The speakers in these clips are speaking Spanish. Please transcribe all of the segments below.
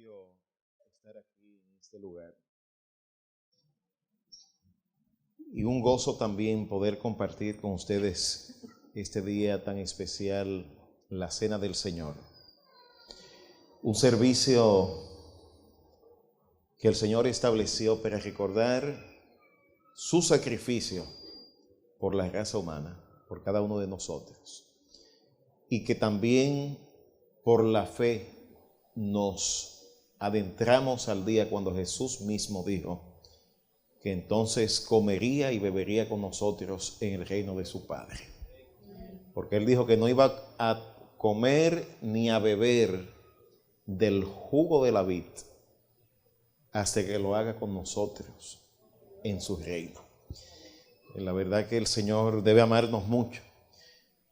privilegio estar aquí en este lugar y un gozo también poder compartir con ustedes este día tan especial, la Cena del Señor. Un servicio que el Señor estableció para recordar su sacrificio por la raza humana, por cada uno de nosotros, y que también por la fe nos adentramos al día cuando Jesús mismo dijo que entonces comería y bebería con nosotros en el reino de su Padre. Porque Él dijo que no iba a comer ni a beber del jugo de la vid hasta que lo haga con nosotros en su reino. Y la verdad que el Señor debe amarnos mucho,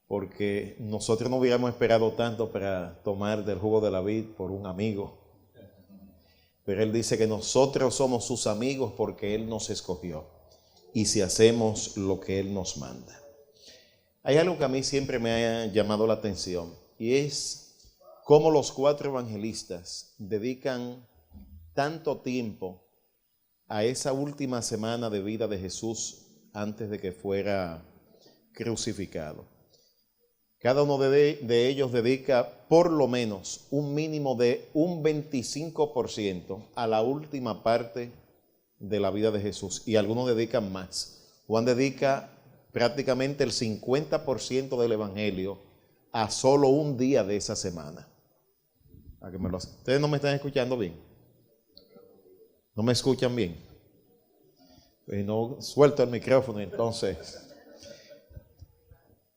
porque nosotros no hubiéramos esperado tanto para tomar del jugo de la vid por un amigo. Pero Él dice que nosotros somos sus amigos porque Él nos escogió y si hacemos lo que Él nos manda. Hay algo que a mí siempre me ha llamado la atención y es cómo los 4 evangelistas dedican tanto tiempo a esa última semana de vida de Jesús antes de que fuera crucificado. Cada uno de ellos dedica por lo menos un mínimo de un 25% a la última parte de la vida de Jesús y algunos dedican más. Juan dedica prácticamente el 50% del Evangelio a solo un día de esa semana. ¿Ustedes no me están escuchando bien? ¿No me escuchan bien? Pues no suelto el micrófono entonces.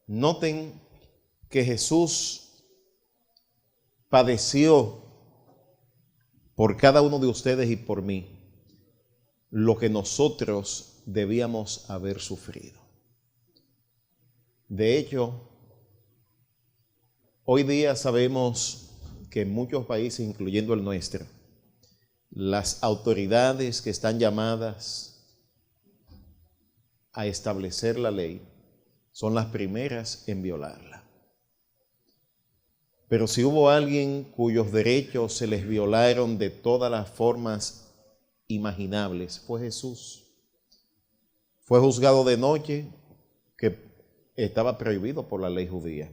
Noten que Jesús padeció por cada uno de ustedes y por mí lo que nosotros debíamos haber sufrido. De hecho, hoy día sabemos que en muchos países, incluyendo el nuestro, las autoridades que están llamadas a establecer la ley son las primeras en violarla. Pero si hubo alguien cuyos derechos se les violaron de todas las formas imaginables, fue Jesús. Fue juzgado de noche, que estaba prohibido por la ley judía.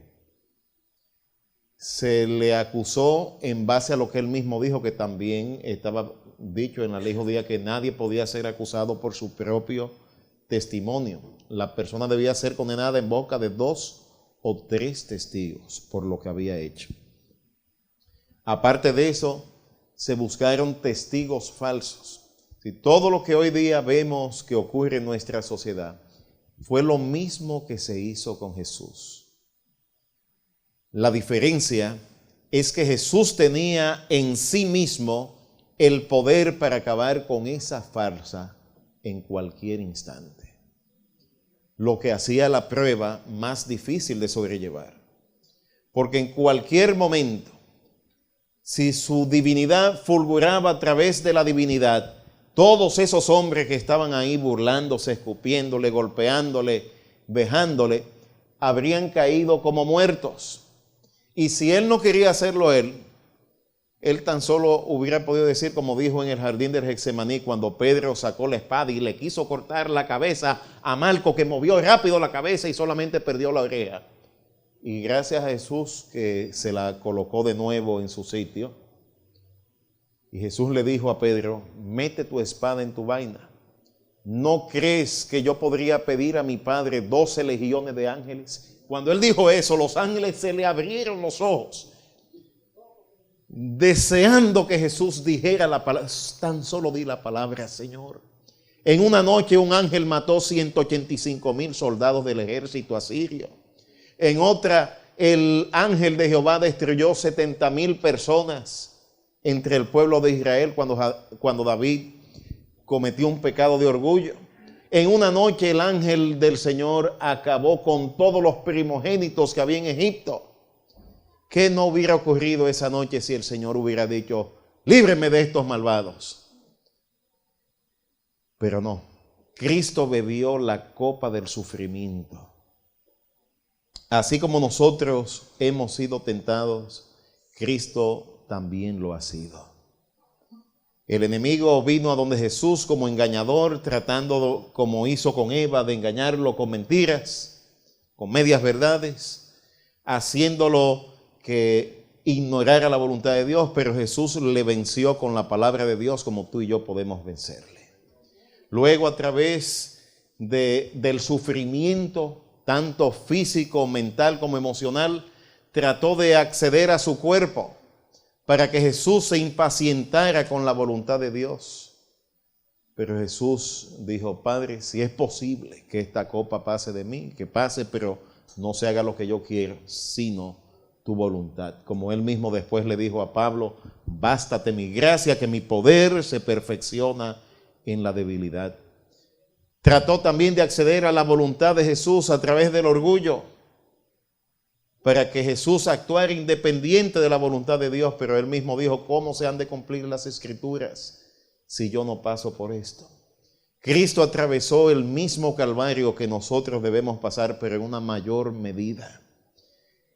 Se le acusó en base a lo que él mismo dijo, que también estaba dicho en la ley judía, que nadie podía ser acusado por su propio testimonio. La persona debía ser condenada en boca de 2 o 3 testigos por lo que había hecho. Aparte de eso, se buscaron testigos falsos. Si todo lo que hoy día vemos que ocurre en nuestra sociedad fue lo mismo que se hizo con Jesús. La diferencia es que Jesús tenía en sí mismo el poder para acabar con esa farsa en cualquier instante, lo que hacía la prueba más difícil de sobrellevar. Porque en cualquier momento, si su divinidad fulguraba a través de la divinidad, todos esos hombres que estaban ahí burlándose, escupiéndole, golpeándole, vejándole, habrían caído como muertos. Y si él no quería hacerlo él tan solo hubiera podido decir, como dijo en el jardín del Getsemaní, cuando Pedro sacó la espada y le quiso cortar la cabeza a Malco, que movió rápido la cabeza y solamente perdió la oreja. Y gracias a Jesús que se la colocó de nuevo en su sitio. Y Jesús le dijo a Pedro, mete tu espada en tu vaina. ¿No crees que yo podría pedir a mi Padre 12 legiones de ángeles? Cuando él dijo eso, los ángeles se le abrieron los ojos, deseando que Jesús dijera la palabra. Tan solo di la palabra, Señor. En una noche un ángel mató 185,000 soldados del ejército asirio. En otra, el ángel de Jehová destruyó 70,000 personas entre el pueblo de Israel cuando David cometió un pecado de orgullo. En una noche el ángel del Señor acabó con todos los primogénitos que había en Egipto. ¿Qué no hubiera ocurrido esa noche si el Señor hubiera dicho, líbreme de estos malvados? Pero no, Cristo bebió la copa del sufrimiento. Así como nosotros hemos sido tentados, Cristo también lo ha sido. El enemigo vino a donde Jesús como engañador, tratando, como hizo con Eva, de engañarlo con mentiras, con medias verdades, haciéndolo que ignorara la voluntad de Dios, pero Jesús le venció con la palabra de Dios como tú y yo podemos vencerle. Luego, a través del sufrimiento, tanto físico, mental como emocional, trató de acceder a su cuerpo para que Jesús se impacientara con la voluntad de Dios. Pero Jesús dijo: Padre, si es posible que esta copa pase de mí, que pase, pero no se haga lo que yo quiero, sino tu voluntad. Como él mismo después le dijo a Pablo: bástate mi gracia, que mi poder se perfecciona en la debilidad. Trató también de acceder a la voluntad de Jesús a través del orgullo, para que Jesús actuara independiente de la voluntad de Dios, pero él mismo dijo: ¿cómo se han de cumplir las Escrituras si yo no paso por esto? Cristo atravesó el mismo calvario que nosotros debemos pasar, pero en una mayor medida.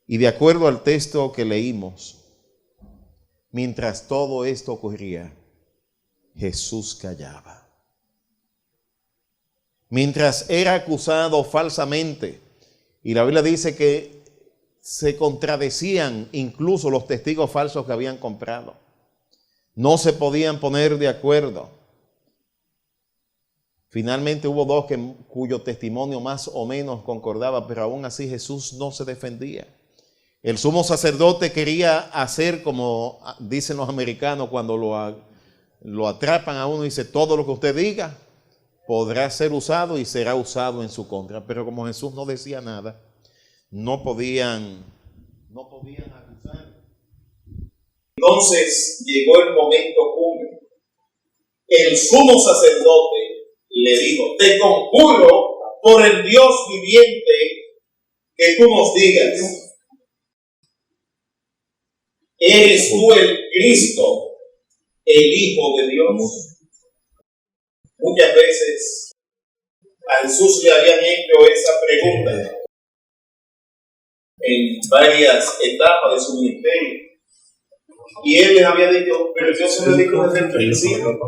Y de acuerdo al texto que leímos, mientras todo esto ocurría, Jesús callaba. Mientras era acusado falsamente, y la Biblia dice que se contradecían incluso los testigos falsos que habían comprado. No se podían poner de acuerdo. Finalmente hubo dos cuyo testimonio más o menos concordaba, pero aún así Jesús no se defendía. El sumo sacerdote quería hacer como dicen los americanos cuando lo atrapan a uno y dice: todo lo que usted diga podrá ser usado y será usado en su contra. Pero como Jesús no decía nada, no podían acusar. Entonces llegó el momento cumbre. El sumo sacerdote le dijo: te conjuro por el Dios viviente que tú nos digas, ¿eres tú el Cristo, el Hijo de Dios? Muchas veces a Jesús le habían hecho esa pregunta en varias etapas de su ministerio. Y él les había dicho: pero yo se lo digo desde el principio.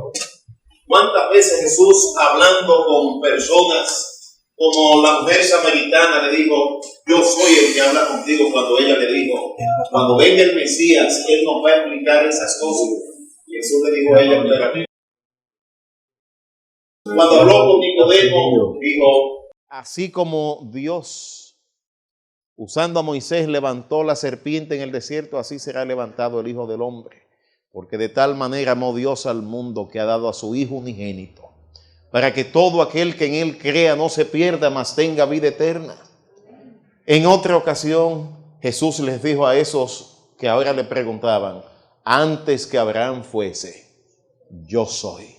¿Cuántas veces Jesús, hablando con personas como la mujer samaritana, le dijo: yo soy el que habla contigo? Cuando ella le dijo: cuando venga el Mesías, él nos va a explicar esas cosas. Y Jesús le dijo a ella claramente. Cuando habló con Nicodemo, dijo: así como Dios, usando a Moisés, levantó la serpiente en el desierto, así será levantado el Hijo del Hombre. Porque de tal manera amó Dios al mundo, que ha dado a su Hijo unigénito, para que todo aquel que en él crea no se pierda, mas tenga vida eterna. En otra ocasión, Jesús les dijo a esos que ahora le preguntaban: antes que Abraham fuese, yo soy.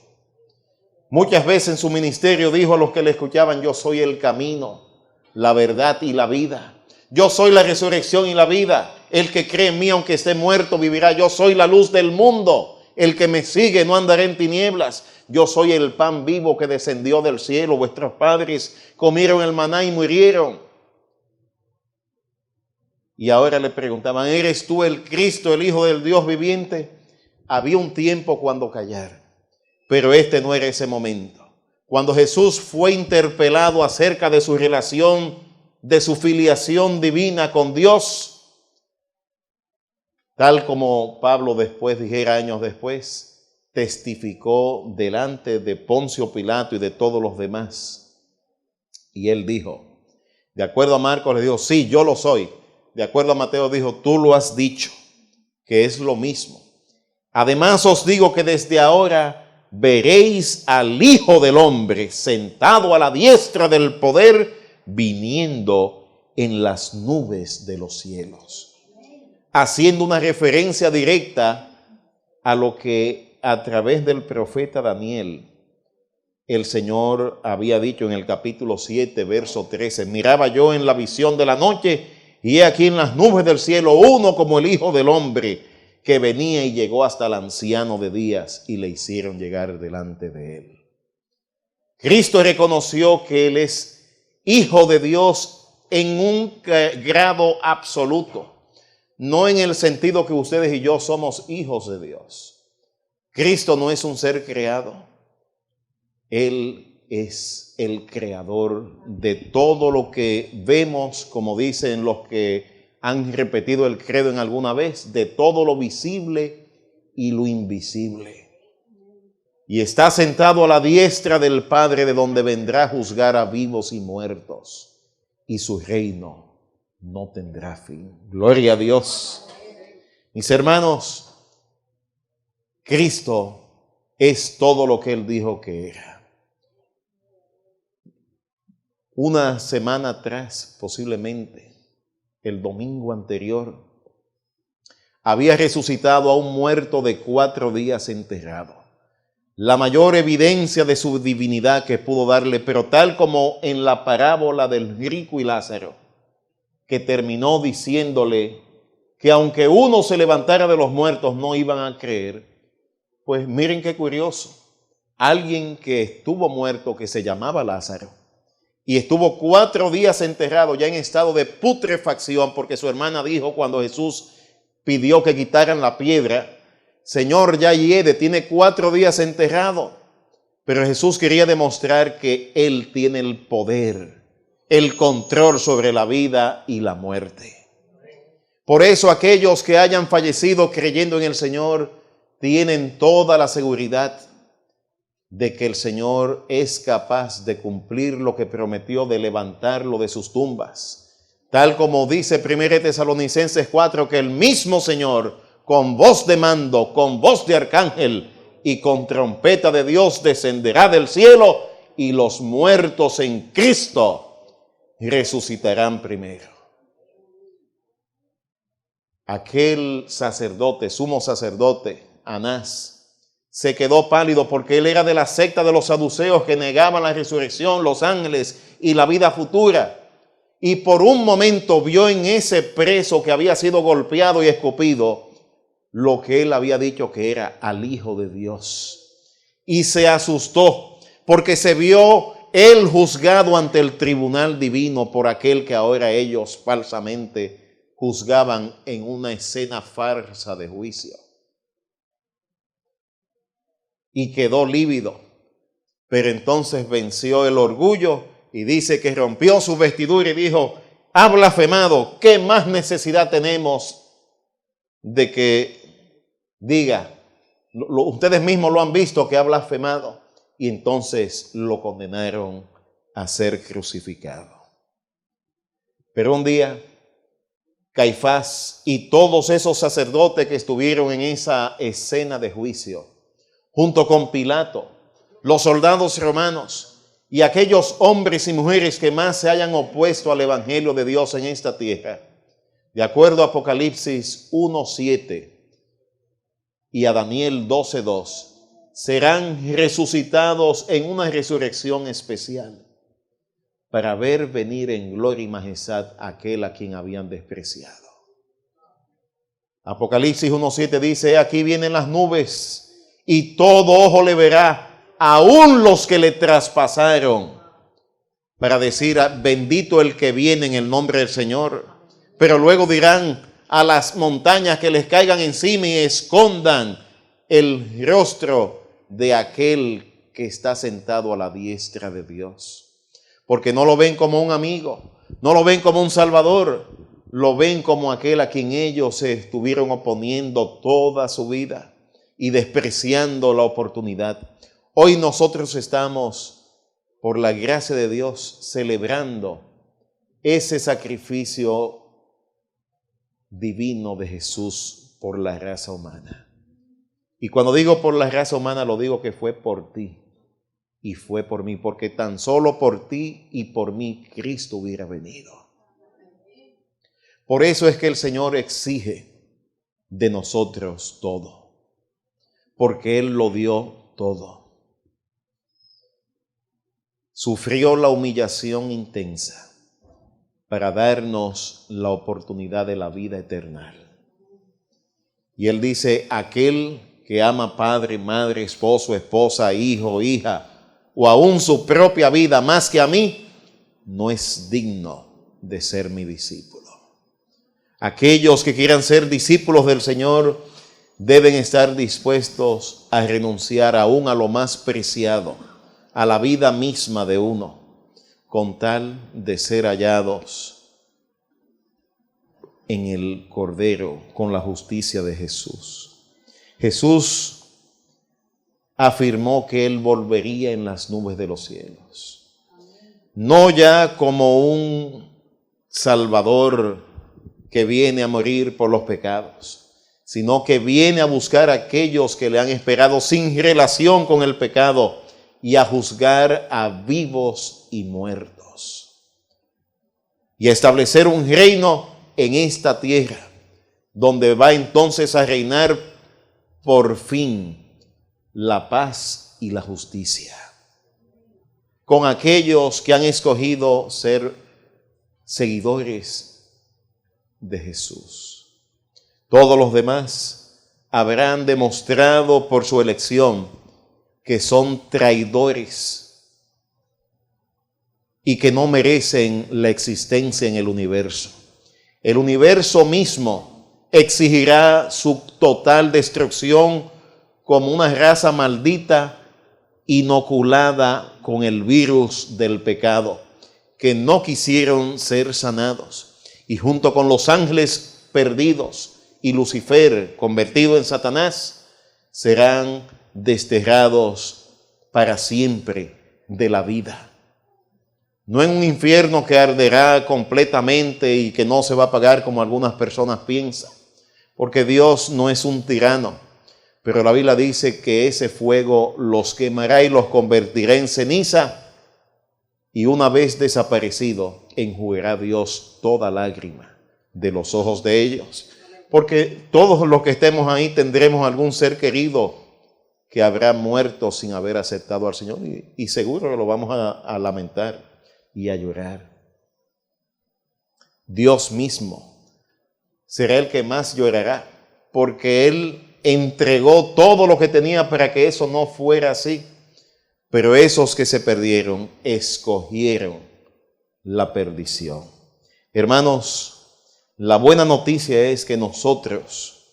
Muchas veces en su ministerio dijo a los que le escuchaban: yo soy el camino, la verdad y la vida. Yo soy la resurrección y la vida. El que cree en mí, aunque esté muerto, vivirá. Yo soy la luz del mundo. El que me sigue no andará en tinieblas. Yo soy el pan vivo que descendió del cielo. Vuestros padres comieron el maná y murieron. Y ahora le preguntaban: ¿eres tú el Cristo, el Hijo del Dios viviente? Había un tiempo cuando callar, pero este no era ese momento. Cuando Jesús fue interpelado acerca de su relación, de su filiación divina con Dios, tal como Pablo después dijera años después, testificó delante de Poncio Pilato y de todos los demás. Y él dijo, de acuerdo a Marcos le dijo: sí, yo lo soy. De acuerdo a Mateo dijo: tú lo has dicho, que es lo mismo. Además os digo que desde ahora veréis al Hijo del Hombre sentado a la diestra del poder, viniendo en las nubes de los cielos. Haciendo una referencia directa a lo que a través del profeta Daniel el Señor había dicho en el capítulo 7, verso 13. Miraba yo en la visión de la noche, y he aquí en las nubes del cielo uno como el Hijo del Hombre, que venía y llegó hasta el anciano de días, y le hicieron llegar delante de él. Cristo reconoció que él es Hijo de Dios en un grado absoluto, no en el sentido que ustedes y yo somos hijos de Dios. Cristo no es un ser creado. Él es el creador de todo lo que vemos, como dicen los que han repetido el credo en alguna vez, de todo lo visible y lo invisible. Y está sentado a la diestra del Padre, de donde vendrá a juzgar a vivos y muertos, y su reino no tendrá fin. Gloria a Dios. Mis hermanos, Cristo es todo lo que Él dijo que era. Una semana atrás, posiblemente, el domingo anterior, había resucitado a un muerto de 4 días enterrado. La mayor evidencia de su divinidad que pudo darle, pero tal como en la parábola del rico y Lázaro, que terminó diciéndole que aunque uno se levantara de los muertos no iban a creer. Pues miren qué curioso, alguien que estuvo muerto, que se llamaba Lázaro, y estuvo 4 días enterrado, ya en estado de putrefacción, porque su hermana dijo cuando Jesús pidió que quitaran la piedra: Señor, ya hiede, tiene 4 días enterrado. Pero Jesús quería demostrar que Él tiene el poder, el control sobre la vida y la muerte. Por eso aquellos que hayan fallecido creyendo en el Señor tienen toda la seguridad de que el Señor es capaz de cumplir lo que prometió, de levantarlo de sus tumbas. Tal como dice 1 Tesalonicenses 4, que el mismo Señor, con voz de mando, con voz de arcángel y con trompeta de Dios, descenderá del cielo, y los muertos en Cristo resucitarán primero. Aquel sacerdote, sumo sacerdote, Anás, se quedó pálido porque él era de la secta de los saduceos que negaban la resurrección, los ángeles y la vida futura. Y por un momento vio en ese preso que había sido golpeado y escupido lo que él había dicho que era al Hijo de Dios. Y se asustó porque se vio él juzgado ante el tribunal divino por aquel que ahora ellos falsamente juzgaban en una escena farsa de juicio. Y quedó lívido, pero entonces venció el orgullo y dice que rompió su vestidura y dijo: ha blasfemado, ¿qué más necesidad tenemos de que diga? Ustedes mismos lo han visto que ha blasfemado. Y entonces lo condenaron a ser crucificado. Pero un día Caifás y todos esos sacerdotes que estuvieron en esa escena de juicio, junto con Pilato, los soldados romanos y aquellos hombres y mujeres que más se hayan opuesto al evangelio de Dios en esta tierra, de acuerdo a Apocalipsis 1:7 y a Daniel 12:2, serán resucitados en una resurrección especial para ver venir en gloria y majestad a aquel a quien habían despreciado. Apocalipsis 1:7 dice: aquí vienen las nubes y todo ojo le verá, aún los que le traspasaron, para decir: bendito el que viene en el nombre del Señor. Pero luego dirán a las montañas que les caigan encima y escondan el rostro de aquel que está sentado a la diestra de Dios. Porque no lo ven como un amigo, no lo ven como un salvador, lo ven como aquel a quien ellos se estuvieron oponiendo toda su vida y despreciando la oportunidad. Hoy nosotros estamos, por la gracia de Dios, celebrando ese sacrificio divino de Jesús por la raza humana. Y cuando digo por la raza humana, lo digo que fue por ti y fue por mí, porque tan solo por ti y por mí Cristo hubiera venido. Por eso es que el Señor exige de nosotros todo, porque Él lo dio todo. Sufrió la humillación intensa para darnos la oportunidad de la vida eterna. Y Él dice: aquel que ama padre, madre, esposo, esposa, hijo, hija, o aún su propia vida más que a mí, no es digno de ser mi discípulo. Aquellos que quieran ser discípulos del Señor deben estar dispuestos a renunciar aún a lo más preciado, a la vida misma de uno, con tal de ser hallados en el Cordero con la justicia de Jesús. Jesús afirmó que Él volvería en las nubes de los cielos. No ya como un Salvador que viene a morir por los pecados, sino que viene a buscar a aquellos que le han esperado sin relación con el pecado y a juzgar a vivos y muertos. Y a establecer un reino en esta tierra, donde va entonces a reinar por fin la paz y la justicia, con aquellos que han escogido ser seguidores de Jesús. Todos los demás habrán demostrado por su elección que son traidores y que no merecen la existencia en el universo. El universo mismo exigirá su total destrucción como una raza maldita inoculada con el virus del pecado, que no quisieron ser sanados. Y junto con los ángeles perdidos y Lucifer convertido en Satanás, serán desterrados para siempre de la vida. No en un infierno que arderá completamente y que no se va a apagar como algunas personas piensan, porque Dios no es un tirano, pero la Biblia dice que ese fuego los quemará y los convertirá en ceniza, y una vez desaparecido, enjugará Dios toda lágrima de los ojos de ellos, porque todos los que estemos ahí tendremos algún ser querido que habrá muerto sin haber aceptado al Señor, y seguro que lo vamos a lamentar y a llorar. Dios mismo será el que más llorará, porque Él entregó todo lo que tenía para que eso no fuera así. Pero esos que se perdieron, escogieron la perdición. Hermanos, la buena noticia es que nosotros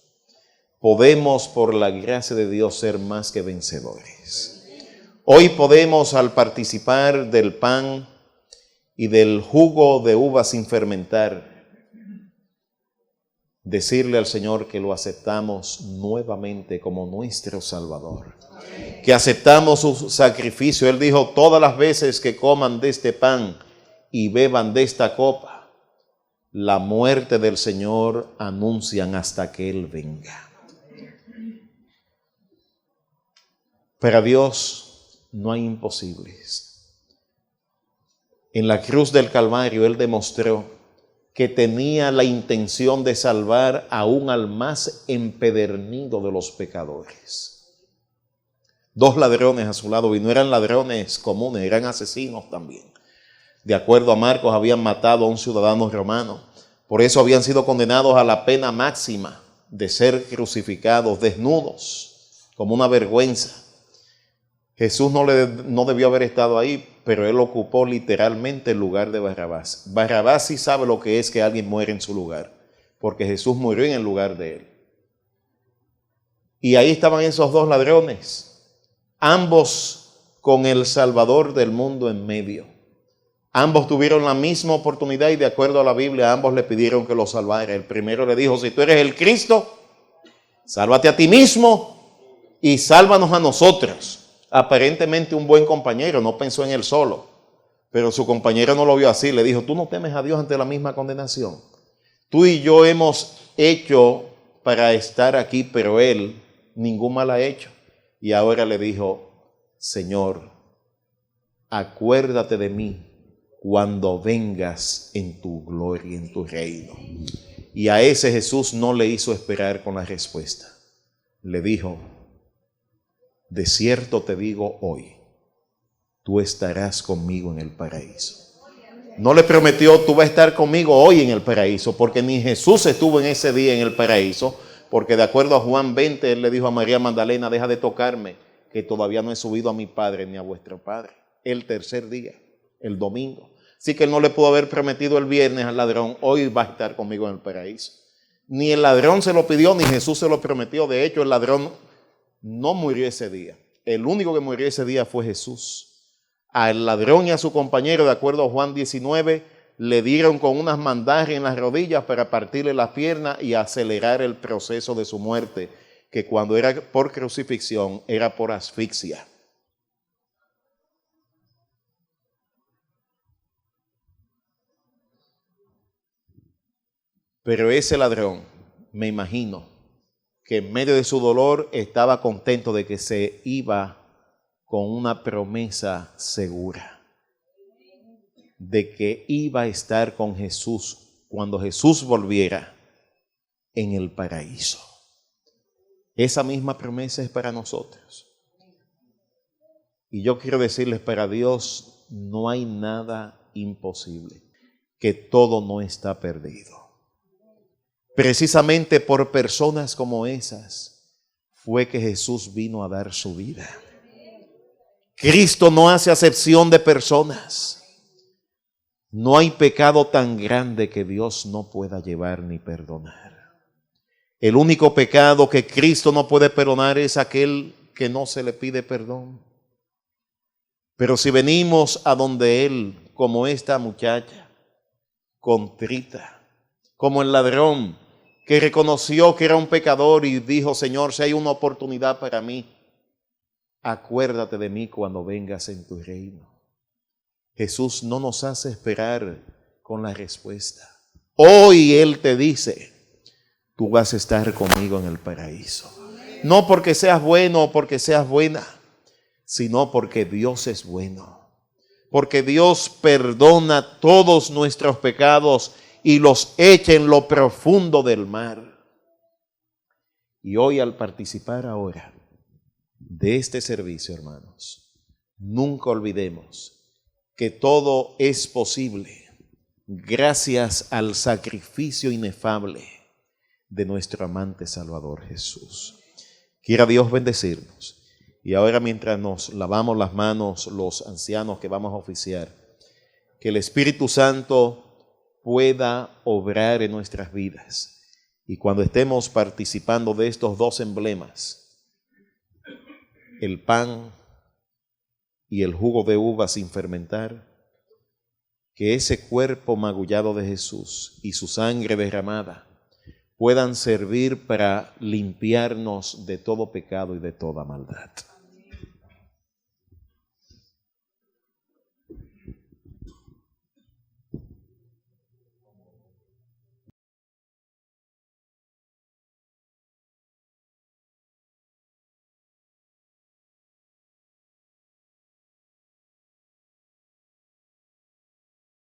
podemos, por la gracia de Dios, ser más que vencedores. Hoy podemos, al participar del pan y del jugo de uva sin fermentar, decirle al Señor que lo aceptamos nuevamente como nuestro Salvador, que aceptamos su sacrificio. Él dijo: todas las veces que coman de este pan y beban de esta copa, la muerte del Señor anuncian hasta que Él venga. Para Dios no hay imposibles. En la cruz del Calvario Él demostró que tenía la intención de salvar aún al más empedernido de los pecadores. 2 ladrones a su lado, y no eran ladrones comunes, eran asesinos también. De acuerdo a Marcos, habían matado a un ciudadano romano. Por eso habían sido condenados a la pena máxima de ser crucificados desnudos, como una vergüenza. Jesús no debió haber estado ahí, pero Él ocupó literalmente el lugar de Barrabás. Barrabás sí sabe lo que es que alguien muere en su lugar, porque Jesús murió en el lugar de Él. Y ahí estaban esos 2 ladrones, ambos con el Salvador del mundo en medio. Ambos tuvieron la misma oportunidad y, de acuerdo a la Biblia, ambos le pidieron que lo salvara. El primero le dijo: si tú eres el Cristo, sálvate a ti mismo y sálvanos a nosotros. Aparentemente un buen compañero, no pensó en él solo, pero su compañero no lo vio así. Le dijo: tú no temes a Dios ante la misma condenación. Tú y yo hemos hecho para estar aquí, pero él ningún mal ha hecho. Y ahora le dijo: Señor, acuérdate de mí cuando vengas en tu gloria, en tu reino. Y a ese Jesús no le hizo esperar con la respuesta. Le dijo: de cierto te digo hoy, tú estarás conmigo en el paraíso. No le prometió: tú vas a estar conmigo hoy en el paraíso, porque ni Jesús estuvo en ese día en el paraíso, porque de acuerdo a Juan 20, Él le dijo a María Magdalena: deja de tocarme, que todavía no he subido a mi Padre ni a vuestro Padre. El tercer día, el domingo. Así que Él no le pudo haber prometido el viernes al ladrón: hoy va a estar conmigo en el paraíso. Ni el ladrón se lo pidió, ni Jesús se lo prometió. De hecho, el ladrón no murió ese día. El único que murió ese día fue Jesús. Al ladrón y a su compañero, de acuerdo a Juan 19, le dieron con unas mandarrias en las rodillas para partirle las piernas y acelerar el proceso de su muerte, que cuando era por crucifixión era por asfixia. Pero ese ladrón, me imagino, que en medio de su dolor estaba contento de que se iba con una promesa segura, de que iba a estar con Jesús cuando Jesús volviera en el paraíso. Esa misma promesa es para nosotros. Y yo quiero decirles, para Dios no hay nada imposible, que todo no está perdido. Precisamente por personas como esas fue que Jesús vino a dar su vida. Cristo no hace acepción de personas. No hay pecado tan grande que Dios no pueda llevar ni perdonar. El único pecado que Cristo no puede perdonar es aquel que no se le pide perdón. Pero si venimos a donde Él, como esta muchacha, contrita, como el ladrón que reconoció que era un pecador y dijo: Señor, si hay una oportunidad para mí, acuérdate de mí cuando vengas en tu reino. Jesús no nos hace esperar con la respuesta. Hoy Él te dice: tú vas a estar conmigo en el paraíso. No porque seas bueno o porque seas buena, sino porque Dios es bueno. Porque Dios perdona todos nuestros pecados y los echa en lo profundo del mar. Y hoy, al participar ahora de este servicio, hermanos, nunca olvidemos que todo es posible gracias al sacrificio inefable de nuestro amante Salvador Jesús. Quiera Dios bendecirnos. Y ahora, mientras nos lavamos las manos los ancianos que vamos a oficiar, que el Espíritu Santo pueda obrar en nuestras vidas. Y cuando estemos participando de estos dos emblemas, el pan y el jugo de uva sin fermentar, que ese cuerpo magullado de Jesús y su sangre derramada puedan servir para limpiarnos de todo pecado y de toda maldad.